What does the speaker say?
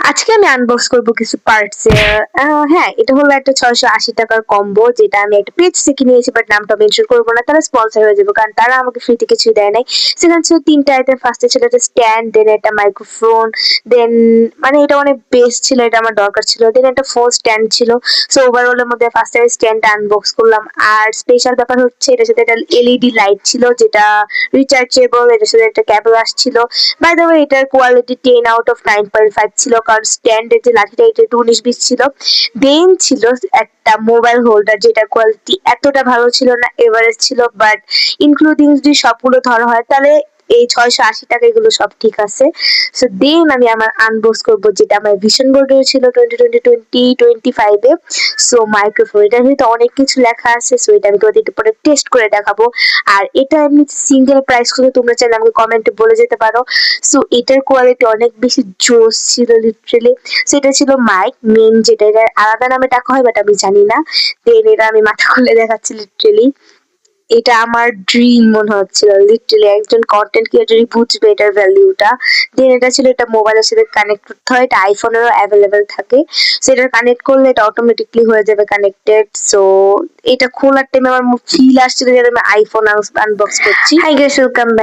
আজকে আমি আনবক্স করব কিছু পার্টস এর। হ্যাঁ, এটা হলো একটা 680 টাকার কম্বো, যেটা আমি একটা পেজ থেকে নিয়েছি, বাট নামটা মেনশন করবো না, তারা স্পন্সর হয়ে যাবে, কারণ তারা আমাকে ফ্রিতে কিছু দেয় নাই। সেখানে ছিল 3টা আইটেম। ফার্স্টে ছিল একটা স্ট্যান্ড, দেন একটা মাইক্রোফোন, দেন মানে এটা অনেক বেস্ট ছিল, এটা আমার দরকার ছিল। দেন একটা ফোন স্ট্যান্ড ছিল। সো ওভারঅল এর মধ্যে ফার্স্টে আমি স্ট্যান্ডটা আনবক্স করলাম। আর স্পেশাল ব্যাপার হচ্ছে এটার সাথে একটা এলইডি লাইট ছিল, যেটা রিচার্জেবল। এটার সাথে একটা কেবল আসছিল। বাই দ্য ওয়ে, এটার কোয়ালিটি 10 আউট অফ 9.5 ছিল, কারণ স্ট্যান্ডের যে লাঠিটা এটা একটু 19-20 ছিল। দেন ছিল একটা মোবাইল হোল্ডার, যেটা কোয়ালিটি এতটা ভালো ছিল না, এভারেজ ছিল, বাট ইনক্লুডিং যদি সবগুলো ধরা হয় তাহলে এই 680 টাকা এগুলো সব ঠিক আছে। সো দেন আমি আমার আনবক্স করবো, যেটা আমার ভিশন বোর্ডে ছিল 2025-এ। সো মাইক্রোফোন, এটার ভিতরে অনেক কিছু লেখা আছে, সো এটা আমি তোমাদের একটু পরে টেস্ট করে দেখাবো। আর এটা এমনি সিঙ্গেল প্রাইস করে তোমরা চাইলে আমাকে কমেন্টে বলে যেতে পারো। সো এটার কোয়ালিটি অনেক বেশি জোস ছিল লিটারেলি। সো এটা ছিল মাইক মেন, যেটা এটার আলাদা নামে ডাকা হয়, বাট আমি জানি না। দেন এটা আমি মাথা খুলে দেখাচ্ছি লিটারেলি। এটা আমার ড্রিম মনে হচ্ছিল লিটারালি, একজন কন্টেন্ট ক্রিয়েটরই বুঝবে এটার ভ্যালুটা। দেন এটা ছিল, এটা মোবাইলের সাথে কানেক্ট করতে হয়, এটা আইফোনেরও অ্যাভেলেবেল থাকে। সো এটা কানেক্ট করলে এটা অটোমেটিকলি হয়ে যাবে কানেক্টেড। সো এটা খোলার টাইমে আমার ফিল আসছিল যে আমি আইফোন আনবক্স করছি। Hi guys, welcome back.